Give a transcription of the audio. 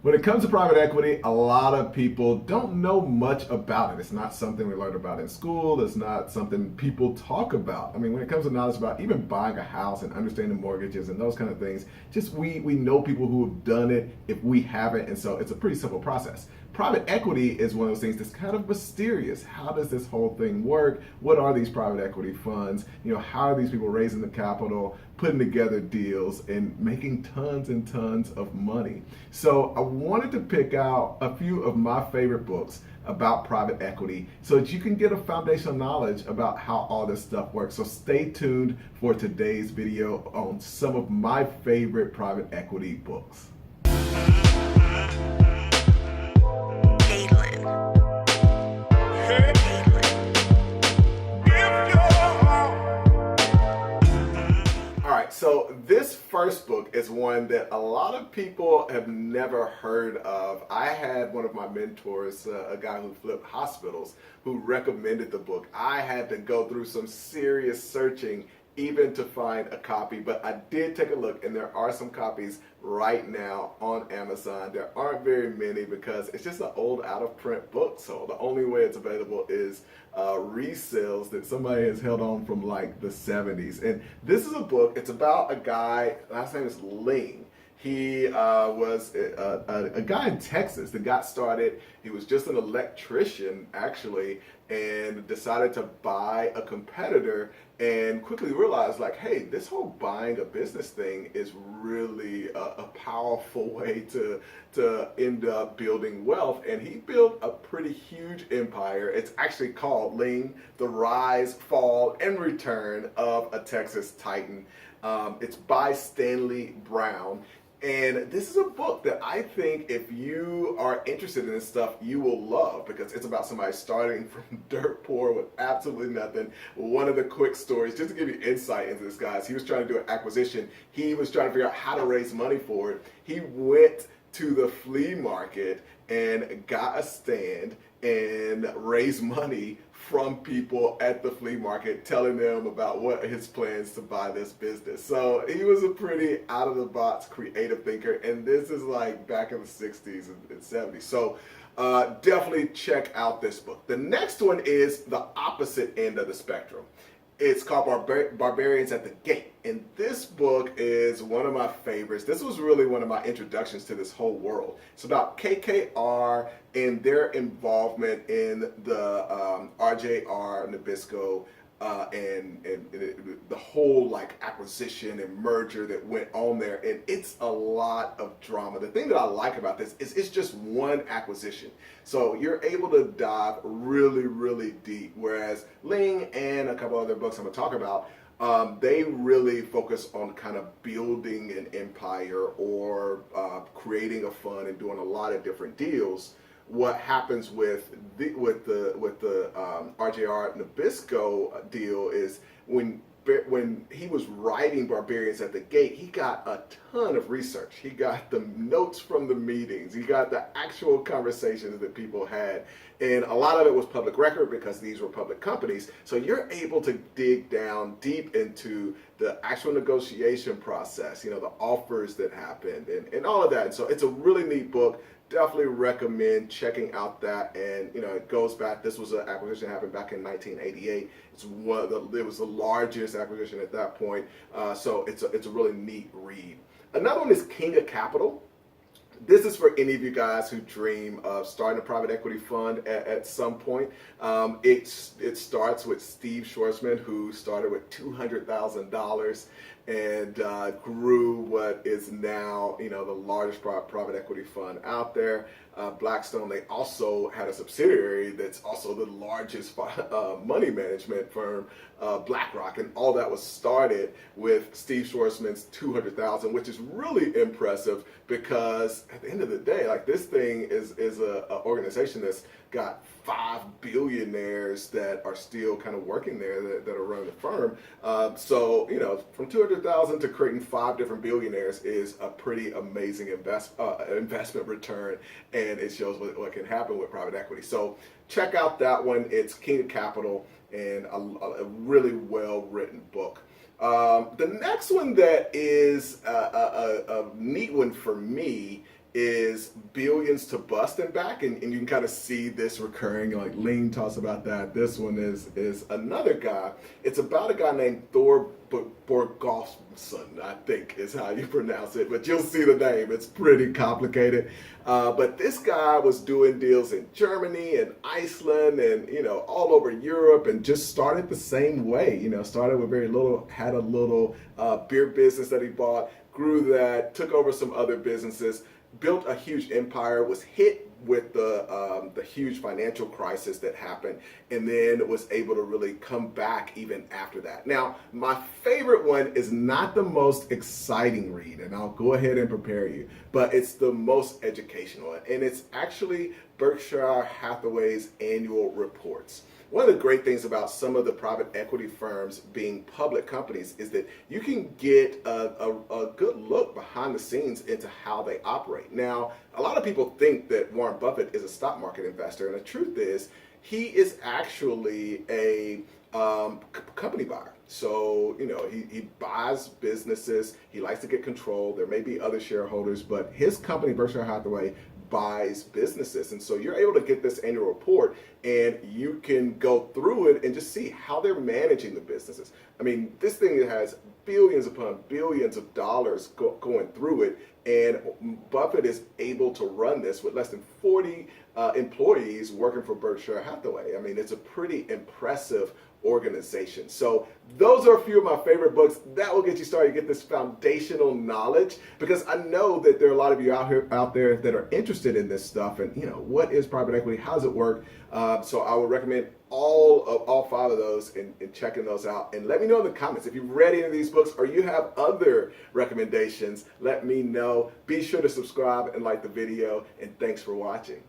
When it comes to private equity, a lot of people don't know much about it. It's not something we learned about in school. It's not something people talk about. I mean, when it comes to knowledge about even buying a house and understanding mortgages and those kind of things, just we know people who have done it if we haven't, and so it's a pretty simple process. Private equity is one of those things that's kind of mysterious. How does this whole thing work? What are these private equity funds? How are these people raising the capital, putting together deals, and making tons and tons of money? So I wanted to pick out a few of my favorite books about private equity so that you can get a foundational knowledge about how all this stuff works. So stay tuned for today's video on some of my favorite private equity books. So this first book is one that a lot of people have never heard of. I had one of my mentors, a guy who flipped hospitals, who recommended the book. I had to go through some serious searching even to find a copy, but I did take a look, and there are some copies right now on Amazon. There aren't very many because it's just an old out-of-print book, so the only way it's available is resales that somebody has held on from like the 70s. And this is a book, it's about a guy, last name is Ling. He was a guy in Texas that got started. He was just an electrician, actually, and decided to buy a competitor and quickly realized, like, hey, this whole buying a business thing is really a powerful way to end up building wealth. And he built a pretty huge empire. It's actually called Ling, The Rise, Fall, and Return of a Texas Titan. It's by Stanley Brown. And this is a book that I think if you are interested in this stuff, you will love, because it's about somebody starting from dirt poor with absolutely nothing. One of the quick stories, just to give you insight into this, guys, he was trying to do an acquisition. He was trying to figure out how to raise money for it. He went to the flea market and got a stand and raised money from people at the flea market, telling them about what his plans to buy this business. So he was a pretty out-of-the-box creative thinker, and this is like back in the 60s and 70s. So definitely check out this book. The next one is the opposite end of the spectrum. It's called Barbarians at the Gate. And this book is one of my favorites. This was really one of my introductions to this whole world. It's about KKR and their involvement in the RJR Nabisco and the whole like acquisition and merger that went on there. And it's a lot of drama. The thing that I like about this is it's just one acquisition. So you're able to dive really, really deep. Whereas Ling and a couple other books I'm going to talk about, they really focus on kind of building an empire or creating a fund and doing a lot of different deals. What happens with the RJR Nabisco deal is when he was writing Barbarians at the Gate, he got a ton of research. He got the notes from the meetings. He got the actual conversations that people had. And a lot of it was public record because these were public companies. So you're able to dig down deep into the actual negotiation process, the offers that happened and all of that. And so it's a really neat book. Definitely recommend checking out that. And it goes back, this was an acquisition that happened back in 1988. It was the largest acquisition at that point. So it's a really neat read. Another one is King of Capital. This is for any of you guys who dream of starting a private equity fund at some point. It starts with Steve Schwarzman, who started with $200,000 and grew what is now, the largest private equity fund out there. Blackstone, they also had a subsidiary that's also the largest money management firm, BlackRock, and all that was started with Steve Schwarzman's $200,000, which is really impressive because at the end of the day, like, this thing is a organization that's got 5 billionaires that are still kind of working there that are running the firm. So, from 200,000 to creating 5 different billionaires is a pretty amazing investment return, and it shows what can happen with private equity. So check out that one. It's King of Capital, and a really well-written book. The next one that is a neat one for me is billions to bust and back, and you can kind of see this recurring. Like Lean talks about that. This one is another guy. It's about a guy named Thor Borgolfsson, I think is how you pronounce it, but you'll see the name. It's pretty complicated. But this guy was doing deals in Germany and Iceland and, all over Europe, and just started the same way. Started with very little, had a little beer business that he bought, grew that, took over some other businesses, built a huge empire, was hit with the huge financial crisis that happened, and then was able to really come back even after that. Now, my favorite one is not the most exciting read, and I'll go ahead and prepare you, but it's the most educational, and it's actually Berkshire Hathaway's annual reports. One of the great things about some of the private equity firms being public companies is that you can get a good look behind the scenes into how they operate. Now, a lot of people think that Warren Buffett is a stock market investor, and the truth is he is actually a company buyer. So, he buys businesses. He likes to get control. There may be other shareholders, but his company, Berkshire Hathaway, buys businesses. And so you're able to get this annual report, and you can go through it and just see how they're managing the businesses. I mean, this thing has billions upon billions of dollars going through it, and Buffett is able to run this with less than 40 employees working for Berkshire Hathaway. I mean, it's a pretty impressive organization. So those are a few of my favorite books that will get you started, get this foundational knowledge, because I know that there are a lot of you out there that are interested in this stuff, and what is private equity, how does it work? So I would recommend all 5 of those and checking those out, and let me know in the comments if you've read any of these books or you have other recommendations. Let me know. Be sure to subscribe and like the video, and thanks for watching.